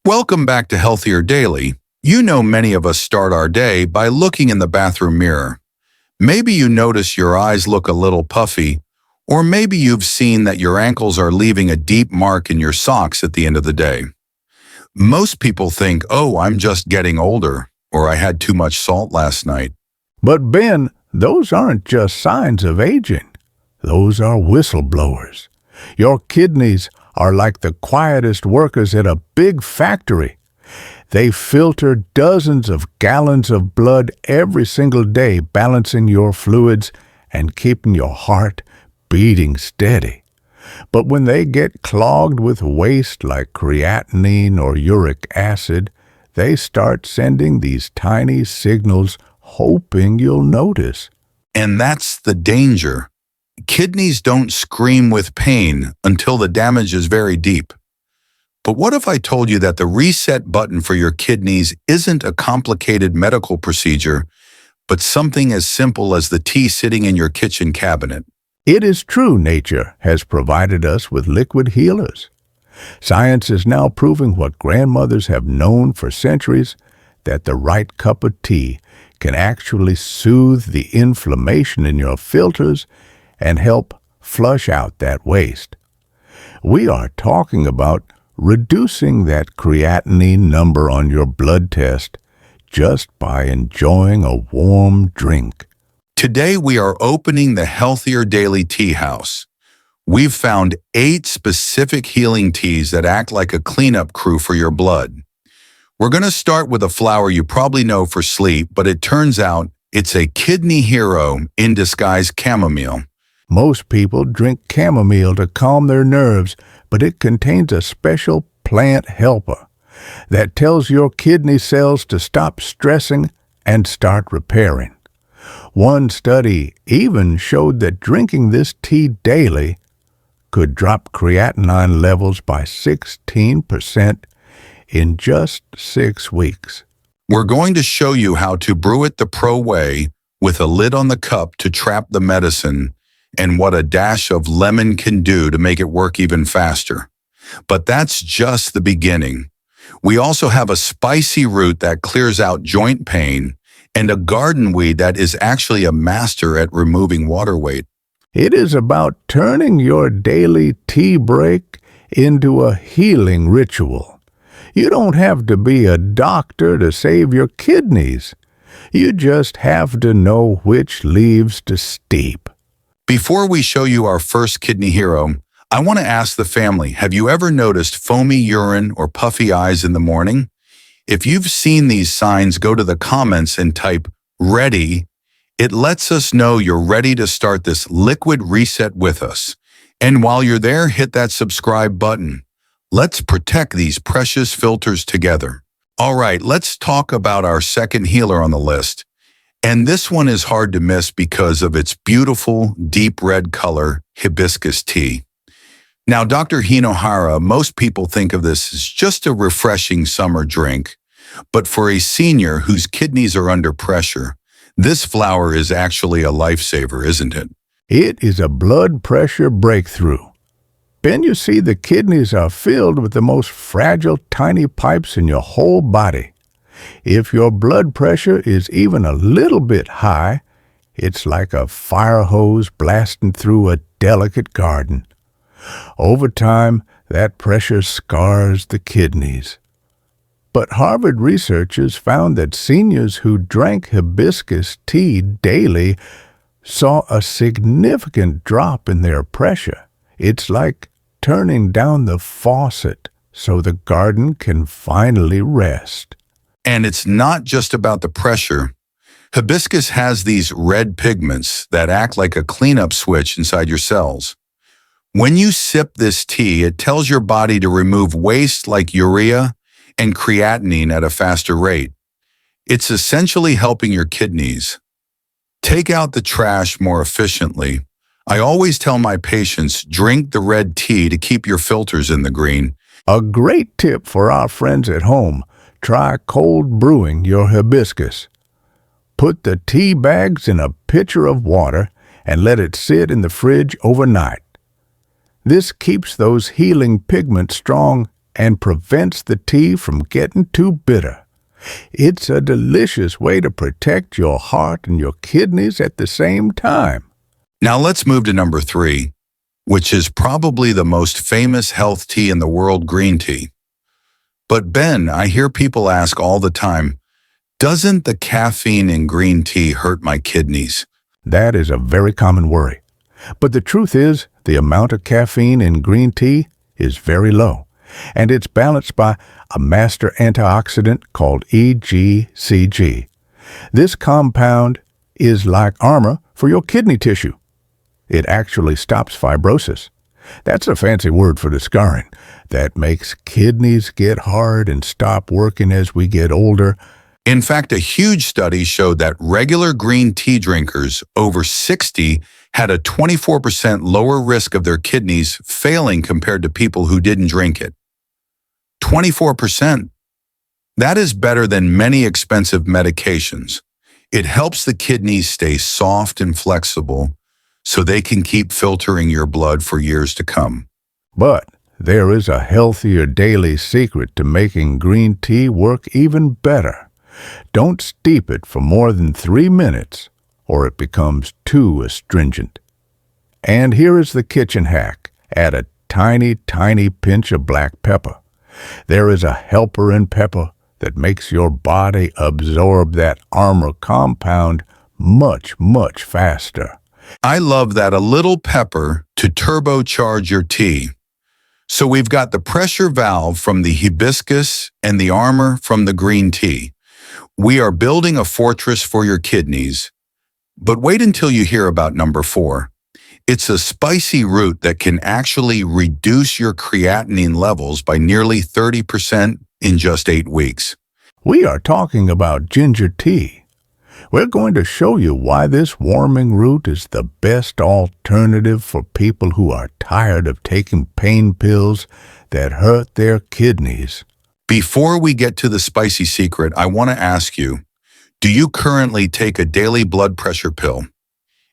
Welcome back to Healthier Daily. You know many of us start our day by looking in the bathroom mirror. Maybe you notice your eyes look a little puffy, or maybe you've seen that your ankles are leaving a deep mark in your socks at the end of the day. Most people think, oh, I'm just getting older, or I had too much salt last night. But Ben, those aren't just signs of aging. Those are whistleblowers. Your kidneys are like the quietest workers at a big factory. They filter dozens of gallons of blood every single day, balancing your fluids and keeping your heart beating steady. But when they get clogged with waste like creatinine or uric acid, they start sending these tiny signals, hoping you'll notice. And that's the danger. Kidneys don't scream with pain until the damage is very deep. But what if I told you that the reset button for your kidneys isn't a complicated medical procedure, but something as simple as the tea sitting in your kitchen cabinet? It is true nature has provided us with liquid healers. Science is now proving what grandmothers have known for centuries, that the right cup of tea can actually soothe the inflammation in your filters and help flush out that waste. We are talking about reducing that creatinine number on your blood test just by enjoying a warm drink. Today we are opening the Healthier Daily Tea House. We've found 8 specific healing teas that act like a cleanup crew for your blood. We're going to start with a flower you probably know for sleep, but it turns out it's a kidney hero in disguise, chamomile. Most people drink chamomile to calm their nerves, but it contains a special plant helper that tells your kidney cells to stop stressing and start repairing. One study even showed that drinking this tea daily could drop creatinine levels by 16% in just 6 weeks. We're going to show you how to brew it the pro way with a lid on the cup to trap the medicine, and what a dash of lemon can do to make it work even faster. But that's just the beginning. We also have a spicy root that clears out joint pain, and a garden weed that is actually a master at removing water weight. It is about turning your daily tea break into a healing ritual. You don't have to be a doctor to save your kidneys. You just have to know which leaves to steep. Before we show you our first kidney hero, I want to ask the family, have you ever noticed foamy urine or puffy eyes in the morning? If you've seen these signs, go to the comments and type "ready." It lets us know you're ready to start this liquid reset with us. And while you're there, hit that subscribe button. Let's protect these precious filters together. All right, let's talk about our second healer on the list. And this one is hard to miss because of its beautiful, deep red color, hibiscus tea. Now, Dr. Hinohara, most people think of this as just a refreshing summer drink. But for a senior whose kidneys are under pressure, this flower is actually a lifesaver, isn't it? It is a blood pressure breakthrough. Ben, you see, the kidneys are filled with the most fragile tiny pipes in your whole body. If your blood pressure is even a little bit high, it's like a fire hose blasting through a delicate garden. Over time, that pressure scars the kidneys. But Harvard researchers found that seniors who drank hibiscus tea daily saw a significant drop in their pressure. It's like turning down the faucet so the garden can finally rest. And it's not just about the pressure. Hibiscus has these red pigments that act like a cleanup switch inside your cells. When you sip this tea, it tells your body to remove waste like urea and creatinine at a faster rate. It's essentially helping your kidneys take out the trash more efficiently. I always tell my patients, drink the red tea to keep your filters in the green. A great tip for our friends at home: try cold brewing your hibiscus. Put the tea bags in a pitcher of water and let it sit in the fridge overnight. This keeps those healing pigments strong and prevents the tea from getting too bitter. It's a delicious way to protect your heart and your kidneys at the same time. Now let's move to number 3, which is probably the most famous health tea in the world, green tea. But Ben, I hear people ask all the time, doesn't the caffeine in green tea hurt my kidneys? That is a very common worry. But the truth is, the amount of caffeine in green tea is very low, and it's balanced by a master antioxidant called EGCG. This compound is like armor for your kidney tissue. It actually stops fibrosis. That's a fancy word for the scarring that makes kidneys get hard and stop working as we get older. In fact, a huge study showed that regular green tea drinkers over 60 had a 24% lower risk of their kidneys failing compared to people who didn't drink it. 24%. That is better than many expensive medications. It helps the kidneys stay soft and flexible so they can keep filtering your blood for years to come. But there is a healthier daily secret to making green tea work even better. Don't steep it for more than 3 minutes, or it becomes too astringent. And here is the kitchen hack. Add a tiny, tiny pinch of black pepper. There is a helper in pepper that makes your body absorb that armor compound much, much faster. I love that, a little pepper to turbocharge your tea. So we've got the pressure valve from the hibiscus and the armor from the green tea. We are building a fortress for your kidneys. But wait until you hear about number 4. It's a spicy root that can actually reduce your creatinine levels by nearly 30% in just 8 weeks. We are talking about ginger tea. We're going to show you why this warming root is the best alternative for people who are tired of taking pain pills that hurt their kidneys. Before we get to the spicy secret, I want to ask you, do you currently take a daily blood pressure pill?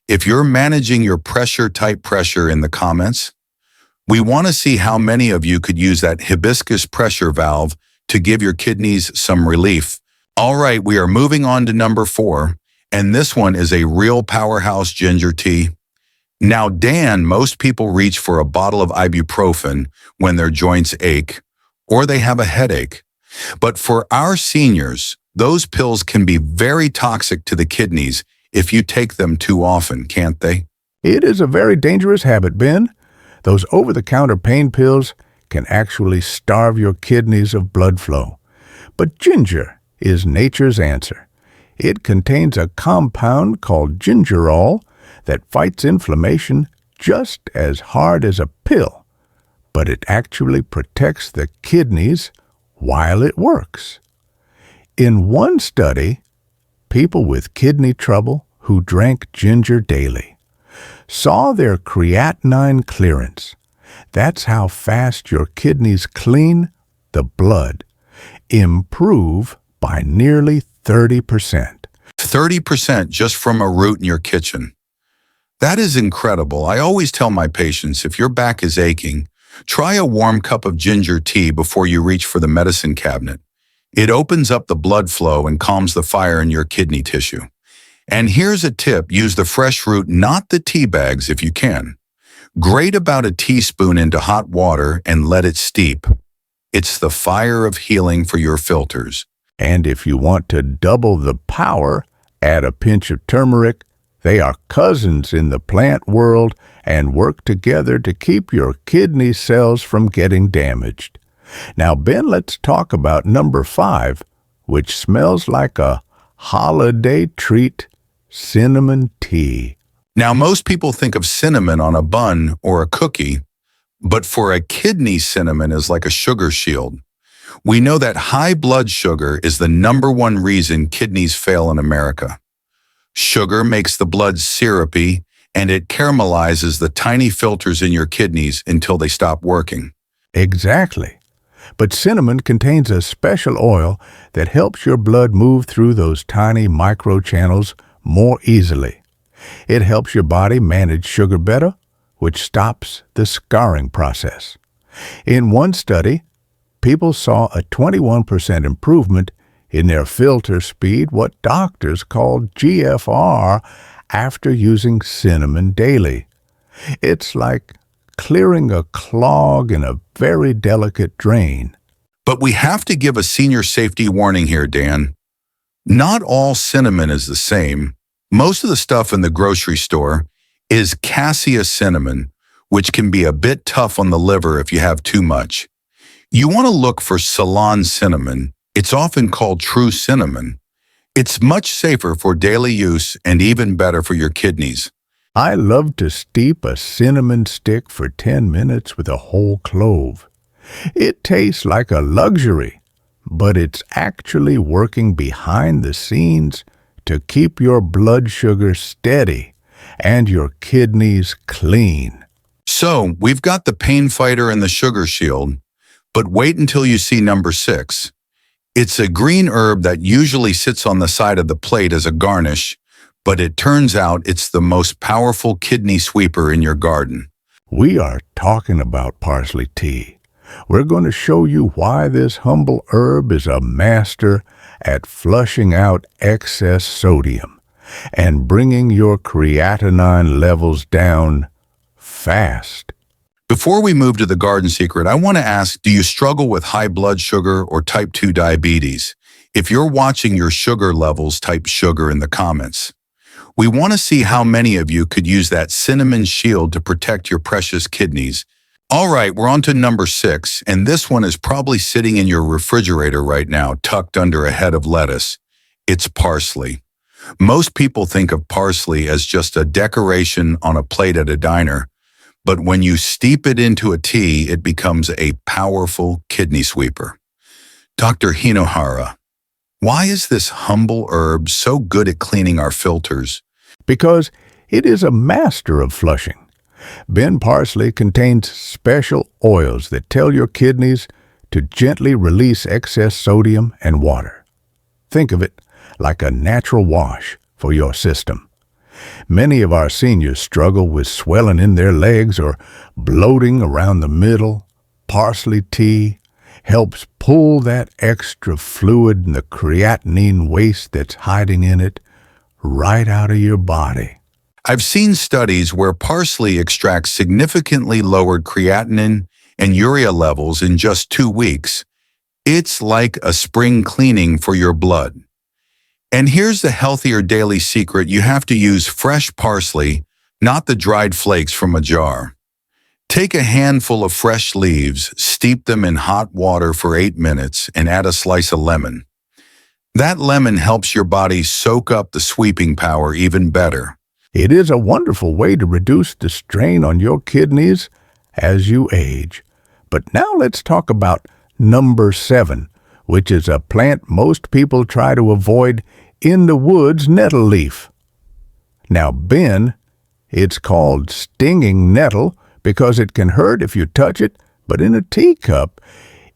If you're managing your pressure, type pressure in the comments. We want to see how many of you could use that hibiscus pressure valve to give your kidneys some relief. All right, we are moving on to number 4, and this one is a real powerhouse ginger tea. Now, Dan, most people reach for a bottle of ibuprofen when their joints ache or they have a headache. But for our seniors, those pills can be very toxic to the kidneys if you take them too often, can't they? It is a very dangerous habit, Ben. Those over-the-counter pain pills can actually starve your kidneys of blood flow. But ginger is nature's answer. It contains a compound called gingerol that fights inflammation just as hard as a pill, but it actually protects the kidneys while it works. In one study, people with kidney trouble who drank ginger daily saw their creatinine clearance. That's how fast your kidneys clean the blood, improve by nearly 30%. 30% just from a root in your kitchen. That is incredible. I always tell my patients, if your back is aching, try a warm cup of ginger tea before you reach for the medicine cabinet. It opens up the blood flow and calms the fire in your kidney tissue. And here's a tip, use the fresh root, not the tea bags if you can. Grate about a teaspoon into hot water and let it steep. It's the fire of healing for your filters. And if you want to double the power, add a pinch of turmeric. They are cousins in the plant world and work together to keep your kidney cells from getting damaged. Now, Ben, let's talk about number 5, which smells like a holiday treat, cinnamon tea. Now, most people think of cinnamon on a bun or a cookie, but for a kidney, cinnamon is like a sugar shield. We know that high blood sugar is the #1 reason kidneys fail in America. Sugar makes the blood syrupy, and it caramelizes the tiny filters in your kidneys until they stop working. Exactly. But cinnamon contains a special oil that helps your blood move through those tiny microchannels more easily. It helps your body manage sugar better, which stops the scarring process. In one study, people saw a 21% improvement in their filter speed, what doctors call GFR, after using cinnamon daily. It's like clearing a clog in a very delicate drain. But we have to give a senior safety warning here, Dan. Not all cinnamon is the same. Most of the stuff in the grocery store is cassia cinnamon, which can be a bit tough on the liver if you have too much. You want to look for Ceylon cinnamon. It's often called true cinnamon. It's much safer for daily use and even better for your kidneys. I love to steep a cinnamon stick for 10 minutes with a whole clove. It tastes like a luxury, but it's actually working behind the scenes to keep your blood sugar steady and your kidneys clean. So, we've got the pain fighter and the sugar shield, but wait until you see number 6. It's a green herb that usually sits on the side of the plate as a garnish, but it turns out it's the most powerful kidney sweeper in your garden. We are talking about parsley tea. We're going to show you why this humble herb is a master at flushing out excess sodium and bringing your creatinine levels down fast. Before we move to the garden secret, I want to ask, do you struggle with high blood sugar or type 2 diabetes? If you're watching your sugar levels, type sugar in the comments. We want to see how many of you could use that cinnamon shield to protect your precious kidneys. All right, we're on to number 6, and this one is probably sitting in your refrigerator right now, tucked under a head of lettuce. It's parsley. Most people think of parsley as just a decoration on a plate at a diner, but when you steep it into a tea, it becomes a powerful kidney sweeper. Dr. Hinohara, why is this humble herb so good at cleaning our filters? Because it is a master of flushing. Ben parsley contains special oils that tell your kidneys to gently release excess sodium and water. Think of it like a natural wash for your system. Many of our seniors struggle with swelling in their legs or bloating around the middle. Parsley tea helps pull that extra fluid and the creatinine waste that's hiding in it right out of your body. I've seen studies where parsley extracts significantly lowered creatinine and urea levels in just 2 weeks. It's like a spring cleaning for your blood. And here's the healthier daily secret: you have to use fresh parsley, not the dried flakes from a jar. Take a handful of fresh leaves, steep them in hot water for 8 minutes, and add a slice of lemon. That lemon helps your body soak up the sweeping power even better. It is a wonderful way to reduce the strain on your kidneys as you age. But now let's talk about number 7, which is a plant most people try to avoid in the woods: nettle leaf. Now, Ben, it's called stinging nettle because it can hurt if you touch it, but in a teacup,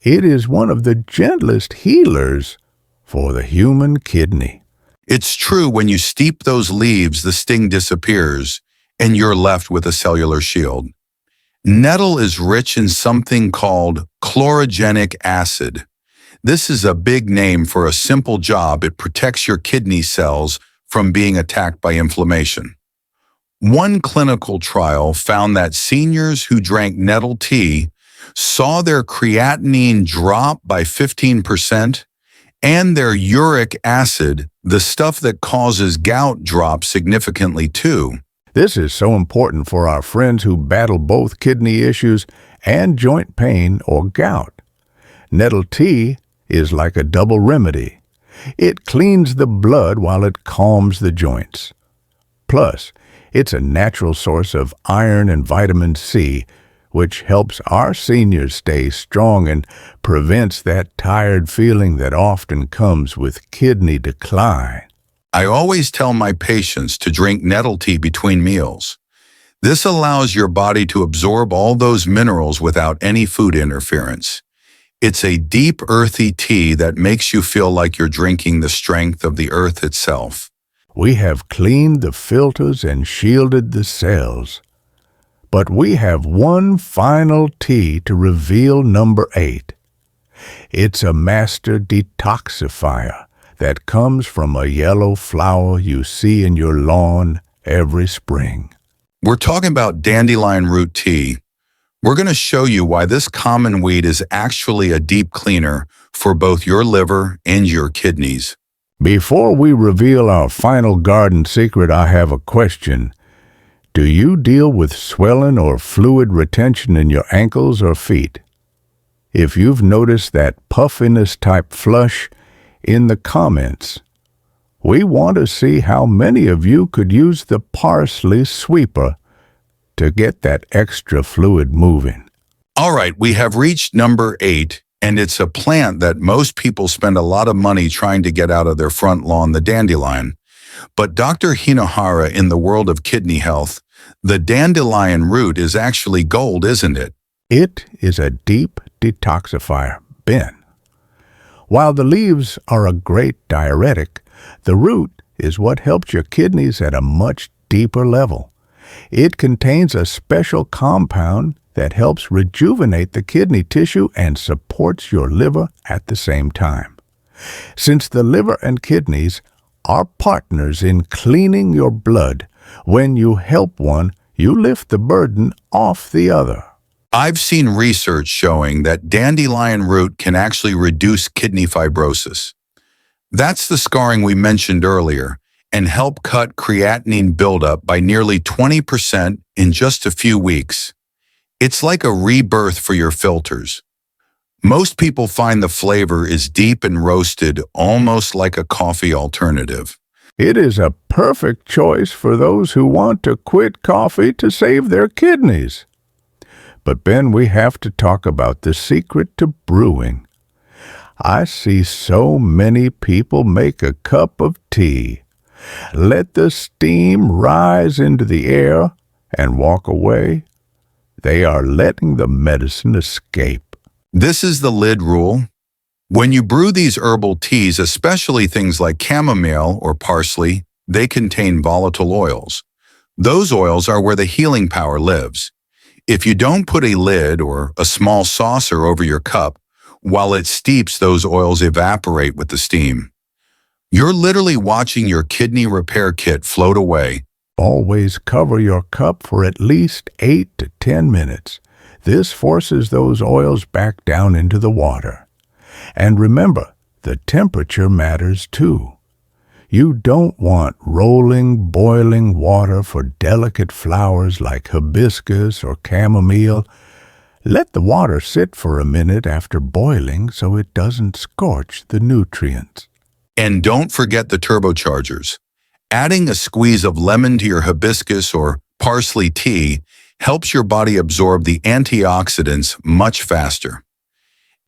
it is one of the gentlest healers for the human kidney. It's true, when you steep those leaves, the sting disappears, and you're left with a cellular shield. Nettle is rich in something called chlorogenic acid. This is a big name for a simple job: it protects your kidney cells from being attacked by inflammation. One clinical trial found that seniors who drank nettle tea saw their creatinine drop by 15%, and their uric acid, the stuff that causes gout, drop significantly too. This is so important for our friends who battle both kidney issues and joint pain or gout. Nettle tea is like a double remedy. It cleans the blood while it calms the joints. Plus, it's a natural source of iron and vitamin C, which helps our seniors stay strong and prevents that tired feeling that often comes with kidney decline. I always tell my patients to drink nettle tea between meals. This allows your body to absorb all those minerals without any food interference. It's a deep, earthy tea that makes you feel like you're drinking the strength of the earth itself. We have cleaned the filters and shielded the cells. But we have one final tea to reveal number 8. It's a master detoxifier that comes from a yellow flower you see in your lawn every spring. We're talking about dandelion root tea. We're going to show you why this common weed is actually a deep cleaner for both your liver and your kidneys. Before we reveal our final garden secret, I have a question. Do you deal with swelling or fluid retention in your ankles or feet? If you've noticed that puffiness type flush, in the comments. We want to see how many of you could use the parsley sweeper to get that extra fluid moving. All right, we have reached number 8, and it's a plant that most people spend a lot of money trying to get out of their front lawn, the dandelion. But Dr. Hinohara, in the world of kidney health, the dandelion root is actually gold, isn't it? It is a deep detoxifier, Ben. While the leaves are a great diuretic, the root is what helps your kidneys at a much deeper level. It contains a special compound that helps rejuvenate the kidney tissue and supports your liver at the same time. Since the liver and kidneys are partners in cleaning your blood, when you help one, you lift the burden off the other. I've seen research showing that dandelion root can actually reduce kidney fibrosis. That's the scarring we mentioned earlier, and help cut creatinine buildup by nearly 20% in just a few weeks. It's like a rebirth for your filters. Most people find the flavor is deep and roasted, almost like a coffee alternative. It is a perfect choice for those who want to quit coffee to save their kidneys. But Ben, we have to talk about the secret to brewing. I see so many people make a cup of tea, let the steam rise into the air, and walk away. They are letting the medicine escape. This is the lid rule. When you brew these herbal teas, especially things like chamomile or parsley, they contain volatile oils. Those oils are where the healing power lives. If you don't put a lid or a small saucer over your cup, while it steeps, those oils evaporate with the steam. You're literally watching your kidney repair kit float away. Always cover your cup for at least 8 to 10 minutes. This forces those oils back down into the water. And remember, the temperature matters too. You don't want rolling, boiling water for delicate flowers like hibiscus or chamomile. Let the water sit for a minute after boiling so it doesn't scorch the nutrients. And don't forget the turbochargers. Adding a squeeze of lemon to your hibiscus or parsley tea helps your body absorb the antioxidants much faster.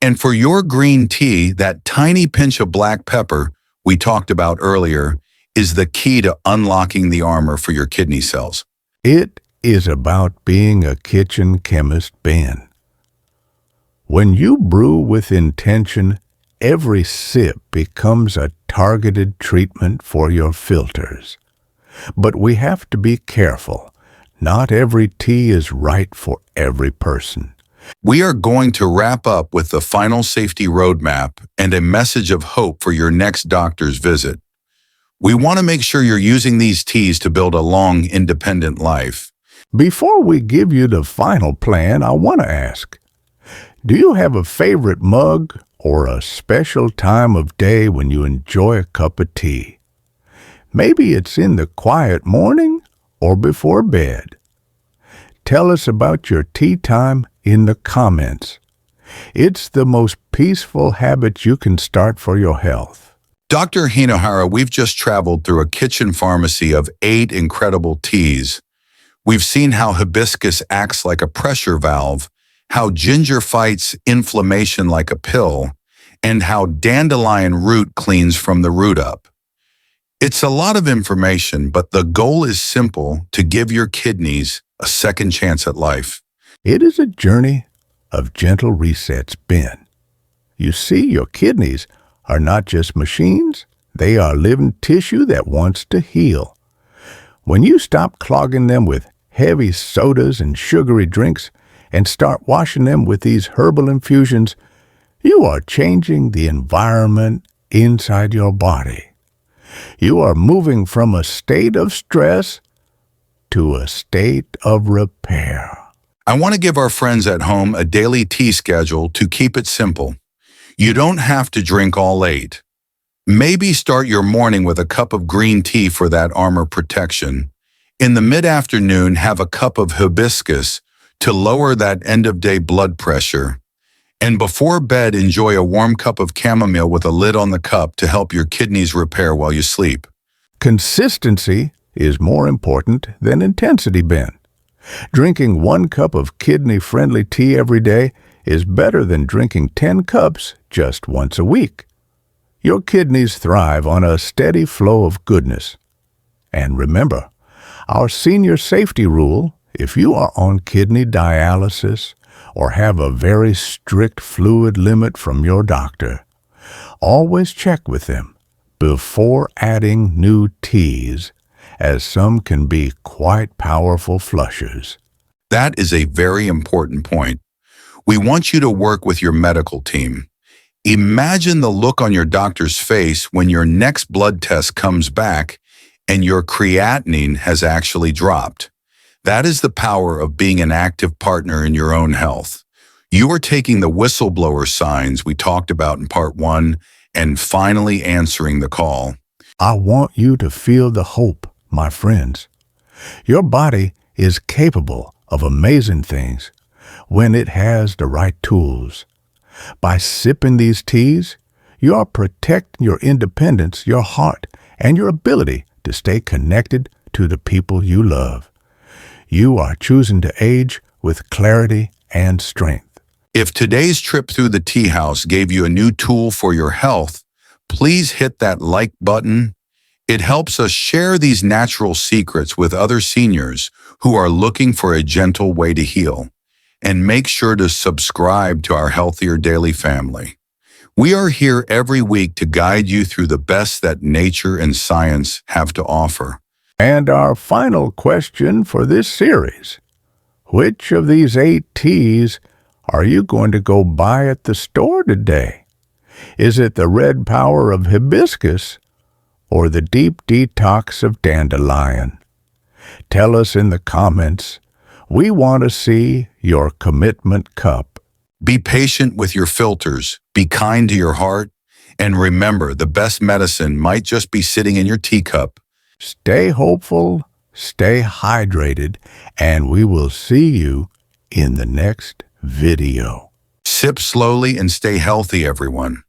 And for your green tea, that tiny pinch of black pepper we talked about earlier is the key to unlocking the armor for your kidney cells. It is about being a kitchen chemist, Ben. When you brew with intention, every sip becomes a targeted treatment for your filters. But we have to be careful. Not every tea is right for every person. We are going to wrap up with the final safety roadmap and a message of hope for your next doctor's visit. We want to make sure you're using these teas to build a long, independent life. Before we give you the final plan, I want to ask, do you have a favorite mug or a special time of day when you enjoy a cup of tea? Maybe it's in the quiet morning or before bed. Tell us about your tea time in the comments. It's the most peaceful habit you can start for your health. Dr. Hinohara, we've just traveled through a kitchen pharmacy of 8 incredible teas. We've seen how hibiscus acts like a pressure valve, how ginger fights inflammation like a pill, and how dandelion root cleans from the root up. It's a lot of information, but the goal is simple: to give your kidneys a second chance at life. It is a journey of gentle resets, Ben. You see, your kidneys are not just machines, they are living tissue that wants to heal. When you stop clogging them with heavy sodas and sugary drinks and start washing them with these herbal infusions, You are changing the environment inside your body. You are moving from a state of stress to a state of repair. I want to give our friends at home a daily tea schedule to keep it simple. You don't have to drink all 8. Maybe start your morning with a cup of green tea for that armor protection. In the mid-afternoon, have a cup of hibiscus to lower that end-of-day blood pressure. And before bed, enjoy a warm cup of chamomile with a lid on the cup to help your kidneys repair while you sleep. Consistency is more important than intensity, Ben. Drinking 1 cup of kidney-friendly tea every day is better than drinking 10 cups just once a week. Your kidneys thrive on a steady flow of goodness. And remember, our senior safety rule: if you are on kidney dialysis or have a very strict fluid limit from your doctor, always check with them before adding new teas, as some can be quite powerful flushers. That is a very important point. We want you to work with your medical team. Imagine the look on your doctor's face when your next blood test comes back and your creatinine has actually dropped. That is the power of being an active partner in your own health. You are taking the whistleblower signs we talked about in part 1 and finally answering the call. I want you to feel the hope, my friends. Your body is capable of amazing things when it has the right tools. By sipping these teas, you are protecting your independence, your heart, and your ability to stay connected to the people you love. You are choosing to age with clarity and strength. If today's trip through the tea house gave you a new tool for your health, please hit that like button. It helps us share these natural secrets with other seniors who are looking for a gentle way to heal. And make sure to subscribe to our Healthier Daily family. We are here every week to guide you through the best that nature and science have to offer. And our final question for this series: which of these 8 teas are you going to go buy at the store today? Is it the red power of hibiscus or the deep detox of dandelion? Tell us in the comments. We want to see your commitment cup. Be patient with your filters, be kind to your heart, and remember, the best medicine might just be sitting in your teacup. Stay hopeful, stay hydrated, and we will see you in the next video. Sip slowly and stay healthy, everyone.